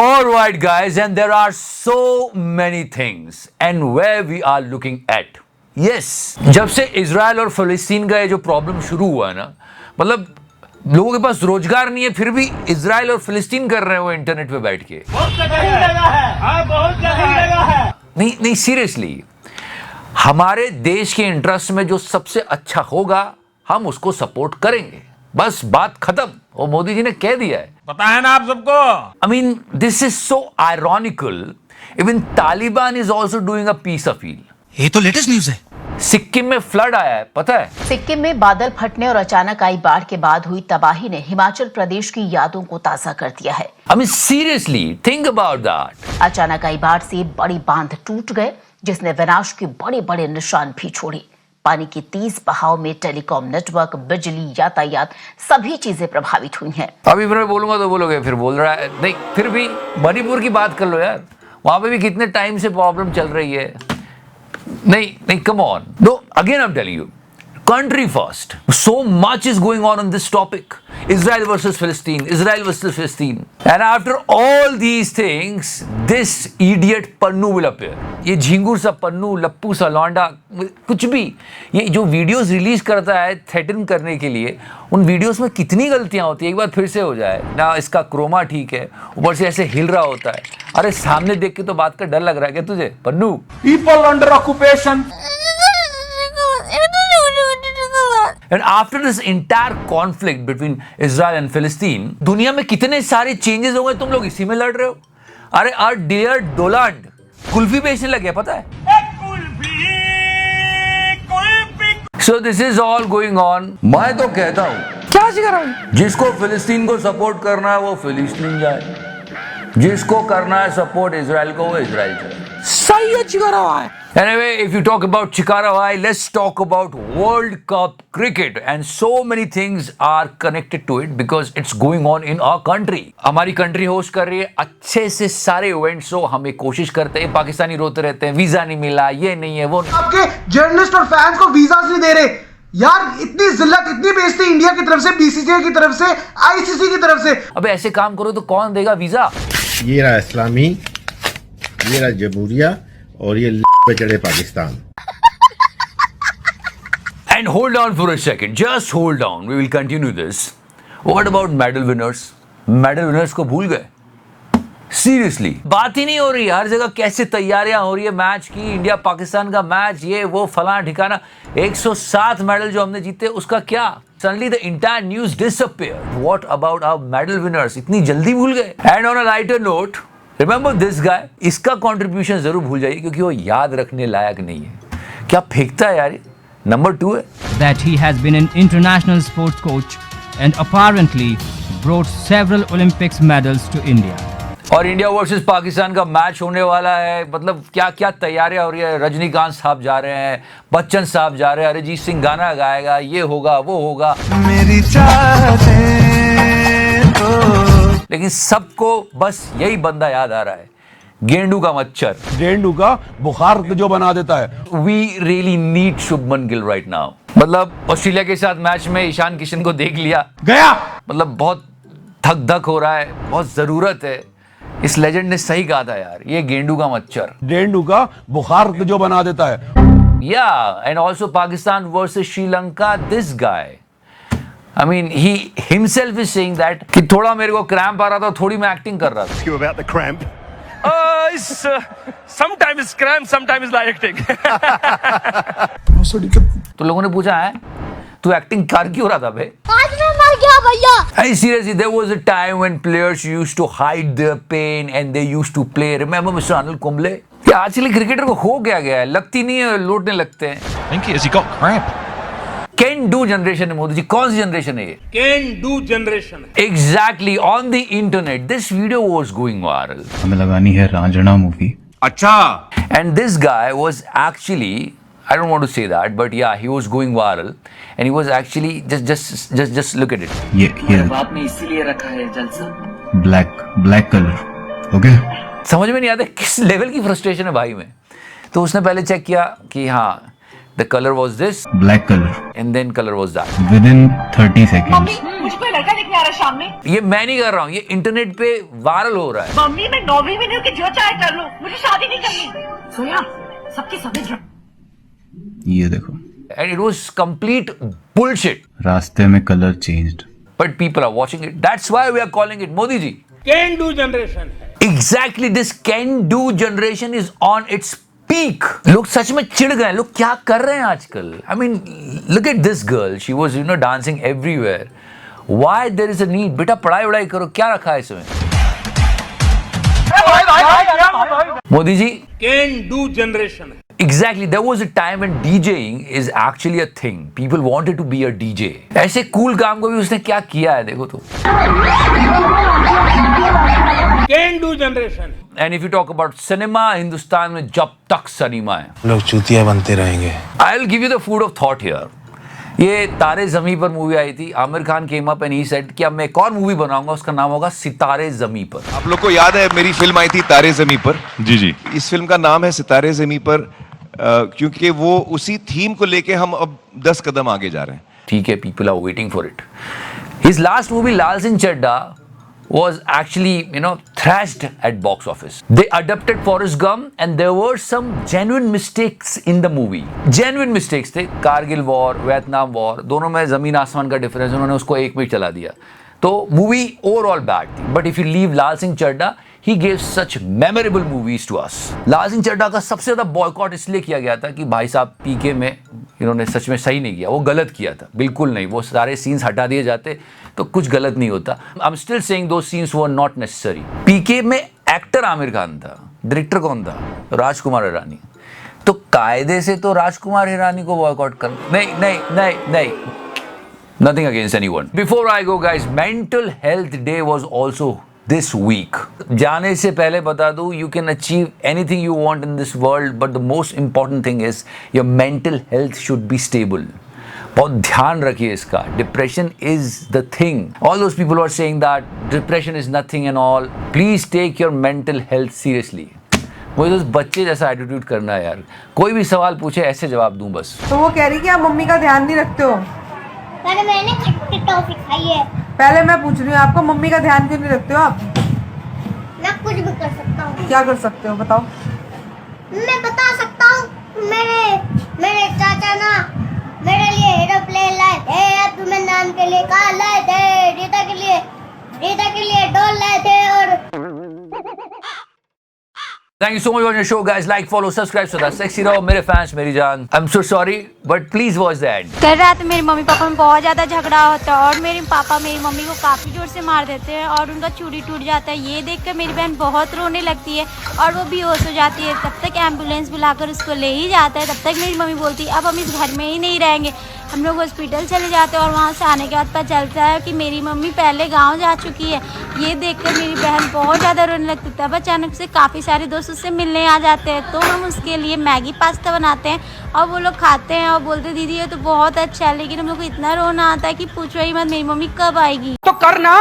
All right, guys, and there are so many things, and where we are looking at. Yes, जब से Israel और फिलिस्तीन का ये जो प्रॉब्लम शुरू हुआ है ना, मतलब लोगों के पास रोजगार नहीं है, फिर भी इजराइल और फिलिस्तीन कर रहे हैं वो इंटरनेट पे बैठ के। बहुत जगह है। नहीं, सीरियसली, हमारे देश के इंटरेस्ट में जो सबसे अच्छा होगा हम उसको सपोर्ट करेंगे, बस बात खत्म। वो मोदी जी ने कह दिया है, पता है ना आप सबको। I mean, this is so ironical. Even Taliban is also doing a peace appeal. ये तो लेटेस्ट न्यूज है। सिक्किम में फ्लड आया है, पता है? सिक्किम में बादल फटने और अचानक आई बाढ़ के बाद हुई तबाही ने हिमाचल प्रदेश की यादों को ताजा कर दिया है। I mean, seriously, think about that. अचानक आई बाढ़ से बड़ी बांध टूट गए, जिसने विनाश के बड़े बड़े निशान भी छोड़े। पानी के तेज बहाव में टेलीकॉम नेटवर्क, बिजली, यातायात सभी चीजें प्रभावित हुई हैं। अभी मैं बोलूंगा तो बोलोगे फिर बोल रहा है। नहीं, फिर भी मणिपुर की बात कर लो यार, वहां पे भी कितने टाइम से प्रॉब्लम चल रही है। नहीं, कम ऑन। दो again I am telling you, country first. So much is going on this topic. Israel versus Palestine, Israel versus Palestine. And after all these things, this idiot Pannu will appear. ये झिंगुर सा पन्नू, लप्पू सा लौंडा, कुछ भी, ये जो videos release करता है थ्रेटन करने के लिए, उन वीडियोस में कितनी गलतियां होती है। एक बार फिर से हो जाए ना, इसका क्रोमा ठीक है, ऊपर से ऐसे हिल रहा होता है। अरे सामने देख के तो बात का डर लग रहा है क्या तुझे Pannu? People under occupation. And after this entire conflict between Israel and Palestine, दुनिया में कितने सारे चेंजेस हो गए, तुम लोग इसी में लड़ रहे हो। अरे our dear डोनाल्ड कुल्फी बेचने लगे, पता है? So this is all going on. मैं तो कहता हूँ, क्या सिखा रहा हूँ? जिसको फिलिस्तीन को सपोर्ट करना है वो फिलिस्तीन जाए, जिसको करना है सपोर्ट इजराइल को वो इजराइल जाए। सही है चिकारावाई। Anyway, if you talk about Chikarawai, let's talk about World Cup cricket, and so many things are connected to it because it's going on in our country. हमारी कंट्री होस्ट कर रही है अच्छे से सारे इवेंट्स, हो हमें कोशिश करते हैं, पाकिस्तानी रोते रहते हैं वीजा नहीं मिला, ये नहीं है, वो आपके जर्नलिस्ट और फैंस को वीजा नहीं दे रहे यार। इतनी जिल्लत, इतनी बेइज्जती इंडिया की तरफ से, बीसीसीआई की तरफ से, आईसीसी की तरफ से। अब ऐसे काम करो तो कौन देगा वीजा? ये रहा इस्लामी, ये रहा जमहूरिया, और ये पे चढ़े Pakistan. And hold on for a second, just hold on, we will continue this. What about medal winners? Medal winners को भूल गए? Seriously, बात ही नहीं हो रही। हर जगह कैसे तैयारियां हो रही है मैच की, इंडिया पाकिस्तान का मैच, ये वो फलाना ठिकाना। 107 मेडल जो हमने जीते उसका क्या? Suddenly the entire news disappeared. What about our medal winners? इतनी जल्दी भूल गए। And on a lighter note, remember this guy, इसका कंट्रीब्यूशन जरूर भूल जाइए क्योंकि वो याद रखने लायक नहीं है। क्या फेंकता है यार, नंबर 2 है। That he has been an international sports coach and apparently brought several Olympics medals to India. और इंडिया वर्सेस पाकिस्तान का मैच होने वाला है, मतलब क्या क्या तैयारियां हो रही है। रजनीकांत साहब जा रहे हैं, बच्चन साहब जा रहे हैं, अरिजीत सिंह गाना गाएगा, ये होगा वो होगा। मेरी लेकिन सबको बस यही बंदा याद आ रहा है, गेंडू का मच्छर, गेंडू का बुखार जो बना देता है। We really need Shubman Gill right now. मतलब ऑस्ट्रेलिया के साथ मैच में ईशान किशन को देख लिया, गया, मतलब बहुत धक धक हो रहा है, बहुत जरूरत है। इस लेजेंड ने सही कहा था यार, ये गेंडू का मच्छर, गेंडू का बुखार जो बना देता है। Yeah, and also Pakistan versus Sri Lanka, this guy, I mean, he himself is saying that कि थोड़ा मेरे को क्रैम्प आ रहा था, थोड़ी मैं एक्टिंग कर रहा था। You about the cramp? Sometimes cramp, sometimes acting. तो लोगों ने पूछा है तू एक्टिंग कर क्यों रहा था बे? आज मैं मर गया भैया। Hey, seriously, there was a time when players used to hide their pain and they used to play. Remember Mr. Anil Kumble? क्या आजकल क्रिकेटर को हो गया है, लगती नहीं है, लौटने लगते हैं। I think has he got cramp? Can do generation है मोदी जी। कौन सी जनरेशन है ये? Can do generation. Exactly, on the internet this video was going viral. हमें लगानी है रांझना मूवी। अच्छा। And this guy was actually, I don't want to say that, but yeah, he was going viral, and he was actually just look at it. ये बाप ने इसीलिए रखा है जलसा। Black colour, okay? समझ में नहीं आता किस लेवल की फ्रस्ट्रेशन है भाई में। तो उसने पहले चेक किया कि हाँ, the color was this, black color, and then color was that. Within 30 seconds. Mummy, मुझे कोई लड़का दिखने आ रहा है शाम में। ये मैं नहीं कर रहा हूँ, ये इंटरनेट पे वायरल हो रहा है। मम्मी मैं 9वीं में नहीं हूँ कि जो चाहे कर लो, मुझे शादी नहीं करनी। सोया सबकी समझ रहा। ये देखो, And it was complete bullshit. रास्ते में colour changed. But people are watching it. That's why we are calling it Modi ji. Can do generation है। Exactly, this can-do generation is on its peak. लोग सच में चिढ़ गए, लोग क्या कर रहे हैं आजकल? I mean, look at this girl. She was, dancing everywhere. Why there is a need? बेटा पढ़ाई वढ़ाई करो, क्या रखा है इसमें? Modi ji, can do generation है। Exactly, there was a time when DJing is actually a thing. People wanted to be a DJ. ऐसे cool काम को भी उसने क्या किया है, देखो तो। Can do generation. And if you talk about cinema, Hindustan में जब तक सिनेमा है, लोग चूतिया बनते रहेंगे। I'll give you the food of thought here. ये तारे ज़मीं पर मूवी आई थी, Aamir Khan came up and he said कि अब मैं एक और मूवी बनाऊंगा, उसका नाम होगा सितारे ज़मीं पर। आप लोग को याद है मेरी फिल्म आई थी तारे ज़मीं पर? जी जी। इस फिल्म का नाम है सितारे ज़मीं पर क्योंकि वो उसी थीम को लेके हम अब 10 कदम आगे जा रहे हैं। ठीक है, people are waiting for it. His last movie, Lal Singh Chadha, was actually, thrashed at box office. They adapted Forrest Gump and there were some genuine mistakes in the movie. Genuine mistakes थे, कारगिल वॉर, वियतनाम वॉर, दोनों में ज़मीन आसमान का difference, उन्होंने उसको एक में चला दिया, तो मूवी ओवरऑल बैड थी। But if you leave Lal Singh Chaddha, he gave such memorable movies to us. Lal Singh Chaddha का सबसे ज़्यादा बॉयकॉट इसलिए किया गया था कि भाई साहब पीके में इन्होंने सच में सही नहीं किया, वो गलत किया था, बिल्कुल नहीं, वो सारे सीन्स हटा दिए जाते तो कुछ गलत नहीं होता। I am still saying those scenes were not necessary. PK में एक्टर आमिर खान था, डायरेक्टर कौन था? राजकुमार हिरानी। तो कायदे से तो राजकुमार हिरानी को बॉयकॉट कर, नहीं, nothing against anyone. Before I go guys, mental health day was also this week. जाने से पहले बता दूं, you can achieve anything you want in this world, but the most important thing is your mental health should be stable. बहुत ध्यान रखिए इसका. Depression is the thing. All those people who are saying that depression is nothing and all, please take your mental health seriously. मुझे तो बच्चे जैसा attitude करना है यार, कोई भी सवाल पूछे ऐसे जवाब दूं बस। तो वो कह रही कि आप मम्मी का ध्यान नहीं रखते हो। मैंने खट्टी टॉफी खाई है। पहले मैं पूछ रही हूँ आपको, मम्मी का ध्यान क्यों नहीं रखते हो आप? मैं कुछ भी कर सकता हूँ। क्या कर सकते हो बताओ? मैं बता सकता हूँ, मेरे चाचा ना मेरे लिए एरोप्लेन लाए थे, अब मैं नाम के लिए कार लाए थे, रीता के लिए डॉल लाए थे। और Thank you so much for your show guys. Like, follow, subscribe so that sexy रहो मेरे fans, मेरी जान। I'm so sorry but please watch the end. कल रात मेरे मम्मी पापा में बहुत ज़्यादा झगड़ा होता है और मेरे पापा मेरी मम्मी को काफ़ी जोर से मार देते हैं और उनका चूड़ी टूट जाता है। ये देखकर मेरी बहन बहुत रोने लगती है और वो बेहोश हो जाती है। तब तक एम्बुलेंस बुलाकर उसको ले ही जाता है। तब तक मेरी मम्मी बोलती है अब हम इस घर में ही नहीं रहेंगे। हम लोग हॉस्पिटल चले जाते हैं और वहाँ से आने के बाद पता चलता है कि मेरी मम्मी पहले गाँव जा चुकी है। ये देखकर मेरी बहन बहुत ज़्यादा रोने लगती है। तब अचानक से काफ़ी सारे दोस्त उससे मिलने आ जाते हैं, तो हम उसके लिए मैगी पास्ता बनाते हैं और वो लोग खाते हैं और बोलते दीदी ये तो बहुत अच्छा है, लेकिन हम लोग को इतना रोना आता है कि पूछो ही मत, मेरी मम्मी कब आएगी। तो करना